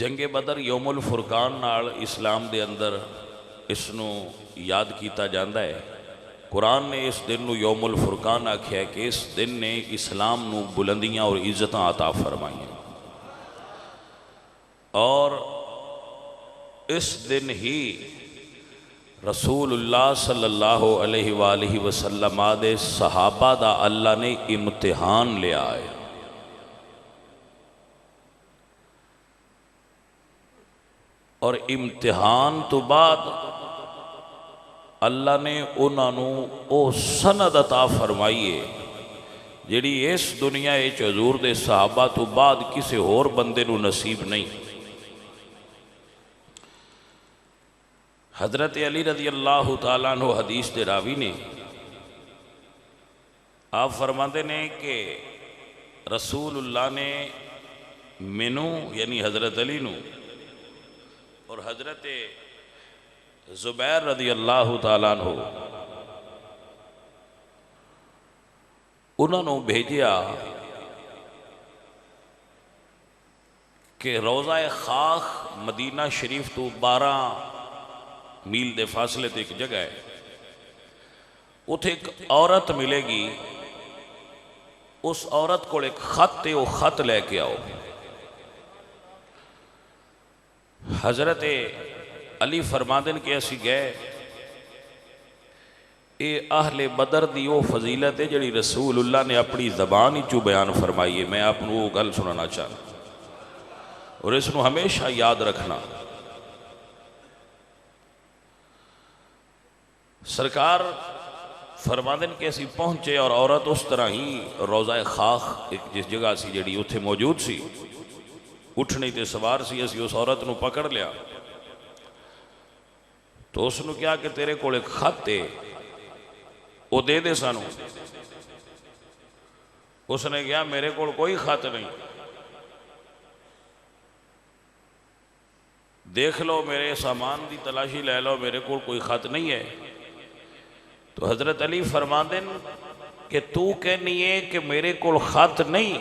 जंगे बदर यौमुल फुरकान नाल इस्लाम दे अंदर इसनू याद किया जाता है। कुरान ने इस दिन नू यौमुल फुरकान आख्या कि इस दिन ने इस्लाम नू बुलंदियां और इज्जत अता फरमाई और इस दिन ही रसूलुल्लाह सल्लल्लाहु अलैहि वसल्लम दे सहाबा दा अल्लाह ने इम्तिहान लिया है। और इम्तिहान तो बाद अल्लाह ने उन्होंने वो सनद अता फरमाई है जिहड़ी इस दुनिया हजूर दे सहाबा तो बाद किसी होर बंदे नू नसीब नहीं। हजरत अली रज़ी अल्लाह तआला अन्हु हदीस दे रावी ने आप फरमाते ने कि रसूलुल्लाह ने मैनू यानी हजरत अली नू और हजरत ज़ुबैर रज़ी अल्लाह तआला अन्हु उन्होंने भेजा कि रोज़ा खाख मदीना शरीफ तो 12 मील के फासले ते एक जगह है। उथे एक औरत मिलेगी, उस औरत को एक खत है, वो खत लैके आओ। हजरत अली फरमादन के असी गए, ये अहले बदर दी वो फजीलत है जी रसूलुल्लाह ने अपनी जबान ही चू बयान फरमाई है। मैं आपको वो गल सुनाना चाहता और इसनू हमेशा याद रखना। सरकार फरमादन के असी पहुंचे और औरत उस तरह ही रोज़ा खाख एक जिस जगह सी जी उत्थे मौजूद सी, उठने ते सवार सी। असी उस औरत नू पकड़ लिया तो उसनू कहा कि तेरे को एक खत है, वो दे दे सानू। उसने कहा मेरे को कोई खत नहीं, देख लो मेरे सामान की तलाशी ले लो, मेरे को कोई खत नहीं है। तो हजरत अली फरमादन कि तू कहनी है कि मेरे को खत नहीं,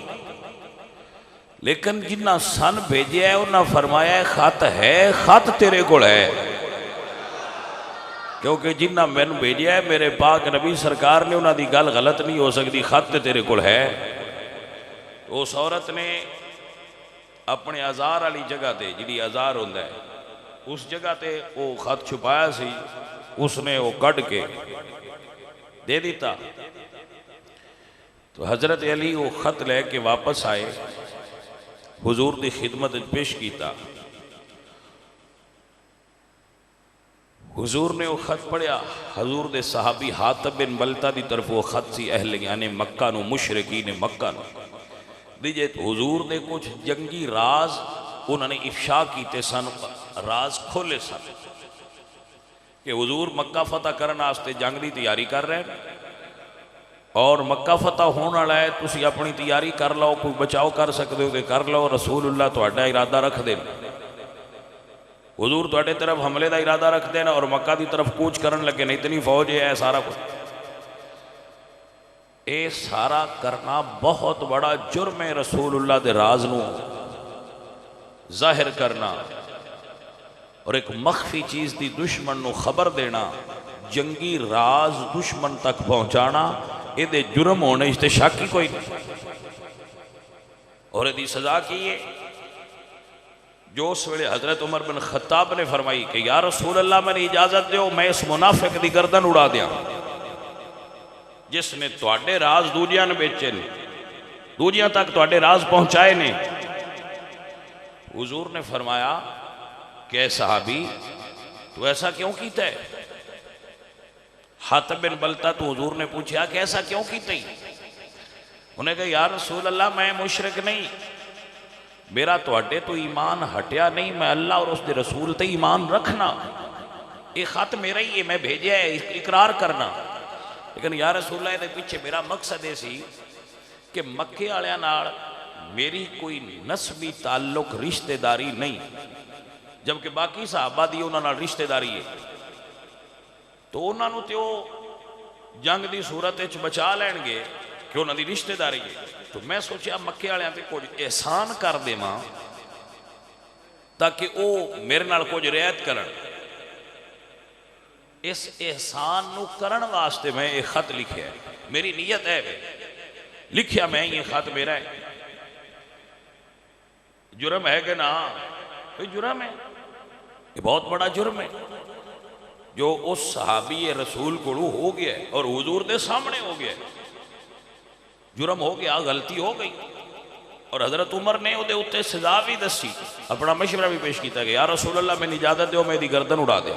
लेकिन जिन्ना सन भेजा है उन्हें फरमाया खत है, खत तेरे को है। क्योंकि जिन्ना मैनू भेजा है मेरे पाक नबी सरकार ने उन्होंने गल गलत नहीं हो सकती, खत तेरे को है। तो उस औरत ने अपने आजार वाली जगह पर जी आजार होंदा है उस जगह पर वो खत छुपाया सी, उसने वो कढ़ के दे दिता। तो हजरत अली वो खत लैके वापस आए, हुजूर की खिदमत पेश किया। हुजूर ने वो खत पढ़िया। हजूर दे सहाबी हातिब बिन बलता की तरफ वो खत सी अहले यानी मक्का नू, मुशरिकी ने मक्का नू दीजे। तो हुजूर ने कुछ जंगी राज उन्होंने इफ्शा किए सन, राज खोले सन कि हुजूर मक्का फतह करने वास्ते जंग की तैयारी कर रहे हैं और मक्का फतह होने वाला है, तुसी अपनी तैयारी कर लो, कोई बचाव कर सकते हो तो कर लो। रसूलुल्लाह तुहाडा इरादा रख देन, हुजूर तुहाडे तरफ हमले का इरादा रखते हैं और मक्का की तरफ कूच करन लगे, नहीं इतनी फौज है सारा कुछ। ये सारा करना बहुत बड़ा जुर्म है, रसूलुल्लाह दे राज नू जाहिर करना और एक मख्फी चीज़ की दुश्मन नू खबर देना, जंगी राज दुश्मन तक पहुँचाना, ये जुर्म होने से शक ही कोई नहीं। और यदि सजा की है जो उस वेले हजरत उमर बिन खत्ताब ने फरमाई कि या रसूल अल्लाह मैंने इजाजत दो मैं इस मुनाफिक की गर्दन उड़ा दिया जिसने तुहाडे राज दूजियां ने बेचे ने, दूजियां तक तुहाडे राज पहुंचाए ने। हुजूर ने फरमाया कि सहाबी तू ऐसा क्यों कीता है? हातिब बिन बलता तो हुजूर ने पूछा कि ऐसा क्यों कीता ही? उन्हें कहा या रसूल अल्लाह मैं मुशरिक नहीं, मेरा तुहाडे तो ईमान हटिया नहीं, मैं अल्लाह और उसके रसूल ते ईमान रखना, ये खत मेरा ही है, मैं भेजा है इकरार करना। लेकिन या रसूल अल्लाह दे पीछे मेरा मकसद ये सी कि मक्के वालियां नाल मेरी कोई नस्बी ताल्लुक रिश्तेदारी नहीं, जबकि बाकी सहाबा दी उन्हां नाल रिश्तेदारी है। तो उन्होंने तो जंग की सूरत बचा लैणगे कि उन्होंने रिश्तेदारी है। तो मैं सोचा मक्के वालियां ते कुछ एहसान कर देवां ताकि वो मेरे नाल कुछ रियायत करन। इस एहसान नू करन वास्ते मैं ये खत लिखिया है। मेरी नीयत है लिखिया मैं ये खत मेरा है। जुर्म है कि ना? कोई जुर्म है, ये बहुत बड़ा जुर्म है जो उस सहाबी रसूल को हो गया है और हुजूर के सामने हो गया है। जुर्म हो गया, गलती हो गई। और हजरत उमर ने उहदे उत्ते सजा भी दसी, अपना मशवरा भी पेश किया गया, या रसूल अल्लाह मैंने इजाजत दो मैं इसकी गर्दन उड़ा दे।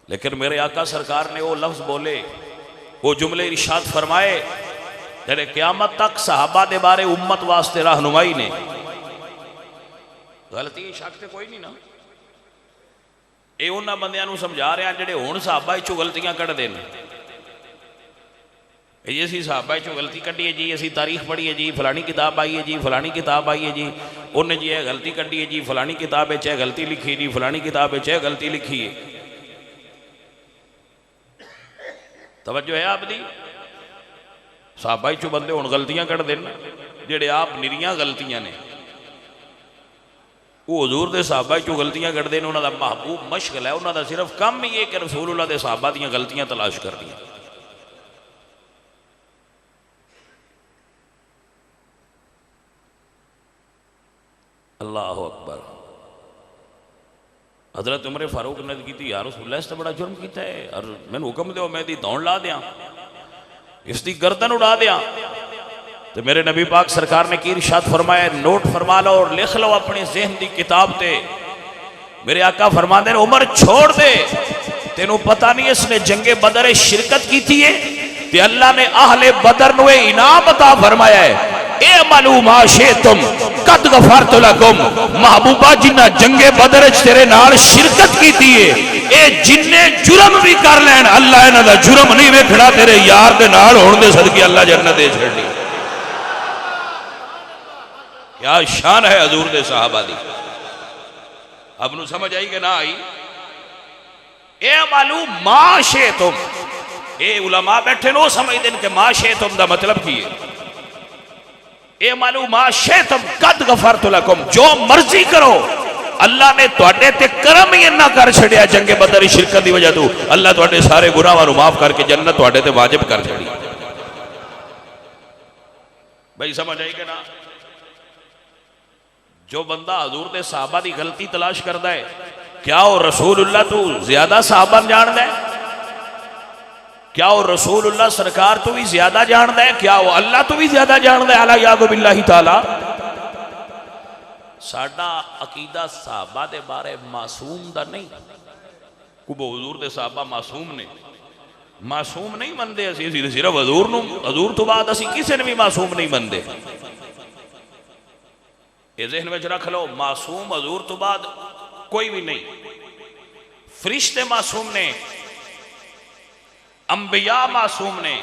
लेकिन मेरे आका सरकार ने वो लफ्ज बोले, वो जुमले इरशाद फरमाए जेड़े क़यामत तक सहाबा दे बारे उम्मत वास्ते रहनुमाई ने। गलती शक तो कोई नहीं ना। ये उन्होंने बंदियां नूं समझा रहे हैं जेड़े हुण सहाबा चों गलतियां कढ़दे ने। जी असी सहाबा चों गलती कढ़ी है जी, असी तारीख पढ़ी है जी, फलानी किताब आई है जी, फलानी किताब आई है जी, उन्हें जी यह गलती कढ़ी है जी, फलानी किताब है गलती लिखी जी, फलानी किताब है गलती लिखी है। तवज्जो है आपकी? सहाबा चों बंदे हुण गलतियां कढ़दे ने जेड़े आप निरीआं गलतियां ने। वो हजूर के सहाबा चों गलतियां कढ़दे ने। उन्होंने महबूब मशगल है, उन्होंने सिर्फ काम ही है कि रसूलुल्लाह के सहाबा दीयां गलतियां तलाश करनी। अल्लाह अकबर। हजरत उमर फारूक ने की, यार रसूलुल्लाह इस तो बड़ा जुर्म किया है और मैंने हुक्म दो मैं इसकी दौड़ ला दियाँ, इसकी गर्दन उड़ा दियाँ। तो मेरे नबी पाक सरकार ने की इरशाद फरमाया, नोट फरमा लो और लिख लो अपनी ज़हन की किताब ते। मेरे आका फरमाते हैं उमर छोड़ दे, तेनू पता नहीं इसने जंगे बदर शिरकत की थी है ते अल्लाह ने आहले बदर नू इनाम अता फरमाया है। ए मालूम आशे तुम कद गफरत लकुम, महबूबा जिन्ना जंगे बदर तेरे नाल शिरकत की थी है, ए जिन्ने जुर्म भी कर लैन अल्लाह इन्हां दा जुर्म नहीं वेखड़ा, तेरे यार दे नाल होण दे सदके अल्लाह जन्नत दे छड्डी। क्या शान है हजूर दे सहाबा दी। अब नू समझ आई कि ना आई? ए मालूम माशे तुम, ए उलमा बैठे नो समझते कि माशे तुम दा मतलब की है। ए मालूम माशे तुम कद गफरत लकुम, जो मर्जी करो अल्लाह ने तुहाडे ते करम ही इन्ना कर छड़िया जंगे बदर शिरकत की वजह तो अल्लाह तुहाडे सारे गुनाहां नू माफ करके जन्नत तुहाडे ते वाजिब कर छड़ी। भाई समझ आई कि ना? जो बंदा हजूर दे सहाबा दी गलती तलाश करता है, क्या वो रसूलुल्लाह तू ज्यादा सहाबा जानदा है? क्या वो रसूलुल्लाह सरकार तो भी ज्यादा जानदा है? क्या वो अल्लाह तो भी ज्यादा जानदा है? अला याद बिल्लाहि ताला। साडा अकीदा सहाबा दे बारे मासूम दा नहीं। कुबो हजूर दे सहाबा मासूम ने, मासूम नहीं मनते असी सिर्फ हजूर नूं, हजूर तो बाद असी किसी ने भी मासूम नहीं मनते। ये ज़हन में रख लो, मासूम हजूर तो बाद कोई भी नहीं। फरिश्ते मासूम ने, अंबिया मासूम ने,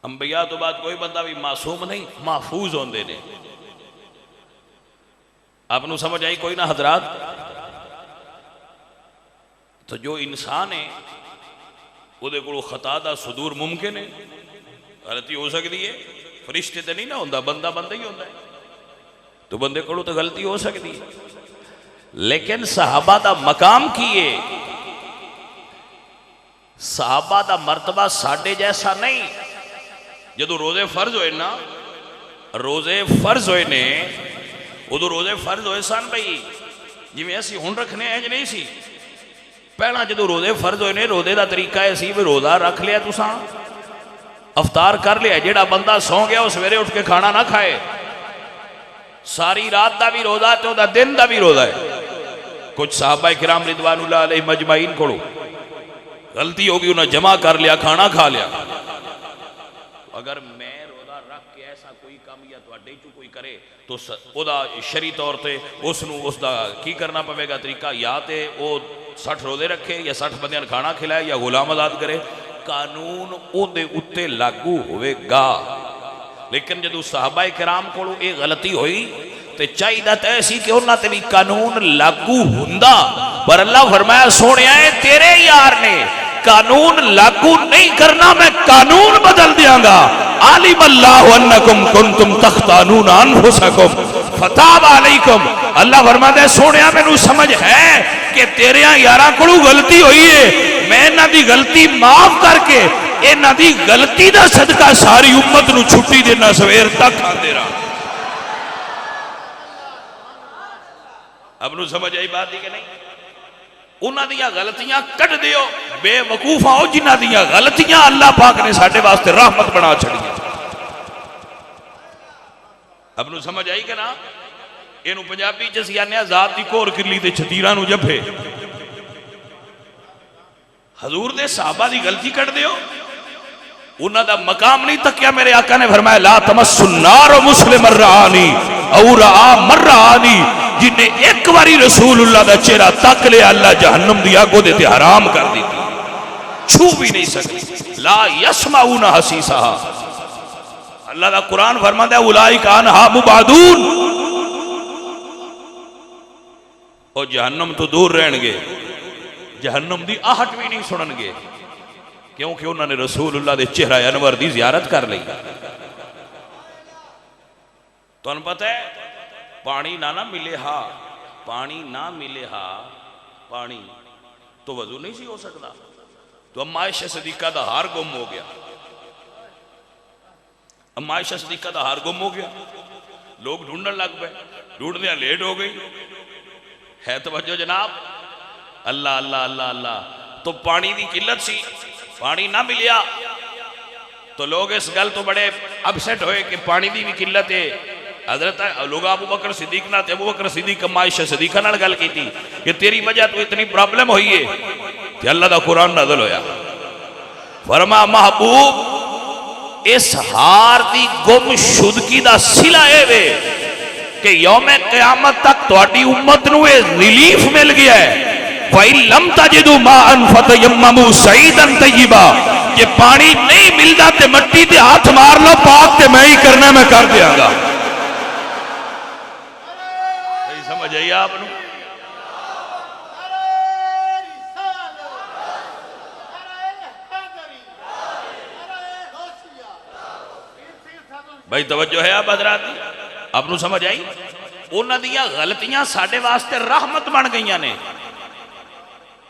अंबिया तो बाद कोई बंदा भी मासूम नहीं, महफूज होंदे ने। आपनू समझ आई कोई ना हजरात? तो जो इंसान है उहदे कोल खता दा सुदूर मुमकिन है, गलती हो सकती है। फरिश्ते तो नहीं ना होंदा, बंदा बंदा ही होंदा है, तो बंदे को तो गलती हो सकती है। लेकिन सहाबा दा मकाम की है, सहाबा दा मर्तबा साडे जैसा नहीं। जदों रोजे फर्ज होए ना, रोजे फर्ज होए ने, उदों रोजे फर्ज होए सन भाई जिवें असीं हुण रखने इंज नहीं सी। पहला जदों रोजे फर्ज होए ने, रोजे का तरीका यह सी भी रोजा रख लिया तुसां, अवतार कर लिया, जेड़ा बंदा सौ गया वो सवेरे उठ के खाना ना खाए। सारी रात का भी रोजा तो दिन का भी रोजा है। कुछ साहबा किराम रिदवानुल्लाह अलैहिम अजमाइन को गलती होगी, उन्हें जमा कर लिया, खाना खा लिया। अगर मैं रोजा रख के ऐसा कोई काम या तुहाडे चों कोई करे तो ओदा शरी तौर पर उसका की करना पवेगा तरीका, या तो वो 60 रोजे रखे या 60 बंदियां खाना खिलाए या गुलाम आजाद करे, कानून उहदे उत्ते लागू होवेगा। लेकिन जदों सहाबा किराम कोलों ये गलती हुई तो चाहिए तो ऐसी कि उन्हां ते भी कानून लागू हुंदा, पर अल्लाह फरमाया सोनिया तेरे यार ने कानून लागू नहीं करना, मैं कानून बदल दियांगा। आलिम अल्लाहु अन्नकुम कुंतुम तख्तानून अनफुसकुम फताब अलैकुम। अल्लाह फरमाता है सोनिया मैनू समझ है कि तेरे यारां कोलों गलती हुई है, मैं इन्हां दी गलती माफ करके इन्हां दी गलती दा सदका सारी उम्मत नू छुट्टी देना, सवेर तक खांदे रह। अब नू समझ आई बात दी कि नहीं? उन्हां दियां गलतियां कट दियो, बेवकूफ आओ जिन्हां दियां गलतियां अल्लाह पाक ने साडे वास्ते रहमत बना छड़ी। अब नू समझ आई कि ना? इनू पंजाबी च असीं आने जात दी कोर किरली ते छतीरा नू जफे। हजूर दे सहाबा दी गलती कट दियो, उन्हां दा मकाम नहीं तकिया। मेरे आका ने फरमाया ला तमस्सुन्नार मुस्लिम अर्रानी और आ मर्रानी, जिन्हें एक बारी रसूलुल्लाह दा चेहरा तक लिया अल्लाह जहन्नम दी आग ओदे ते हराम कर दी, छू भी नहीं सकती। ला यस्माउना हसीसाहा, अल्लाह दा कुरान फरमाता है उलाइका अनहा मुबादून, और जहन्नम तो दूर रहणगे, जहन्नम दी आहट भी नहीं सुननगे, क्योंकि उन्होंने रसूलुल्लाह दे चेहरा अनवर दी जियारत कर ली। तुहानू पता है पानी ना मिले हा, पानी ना मिले हा, पानी तो वजू नहीं सी हो सकता। तो अम्मा आयशा सदीका दा हार गुम हो गया, अम्मा आयशा सदीका दा हार गुम हो गया, लोग ढूंढने लग पे, ढूंढने लेट हो गई है। तवज्जो जनाब, अल्लाह अल्लाह अल्लाह अल्लाह। तो पानी की किल्लत सी, पानी ना मिलिया तो लोग इस गल तो बड़े अपसेट होए कि पानी की भी किल्लत है। हजरत लोग अबू बकर सिद्दीक ना, अबू बकर सिद्दीक अम्मा आयशा सदीका नाल गल की कि तेरी वजह तो इतनी प्रॉब्लम हुई है। कि अल्लाह दा कुरान नाज़िल होया, फरमा महबूब इस हार की गुमशुदगी का सिला ए वे कि यौम क़यामत तक तुहाडी उम्मत नूं रिलीफ मिल गया है। लम तजिदू माअन फतयम्ममू सईदन तय्यिबा, कि पानी नहीं मिलता ते मट्टी ते हाथ मार लो, पाक ते मैं ही करना, मैं कर दियांगा। समझ आई आपनू? भाई तवज्जो है आप हजरात दी? आपनू समझ आई? उन्हां दियां गलतियां साडे वास्ते रहमत बन गईयां ने।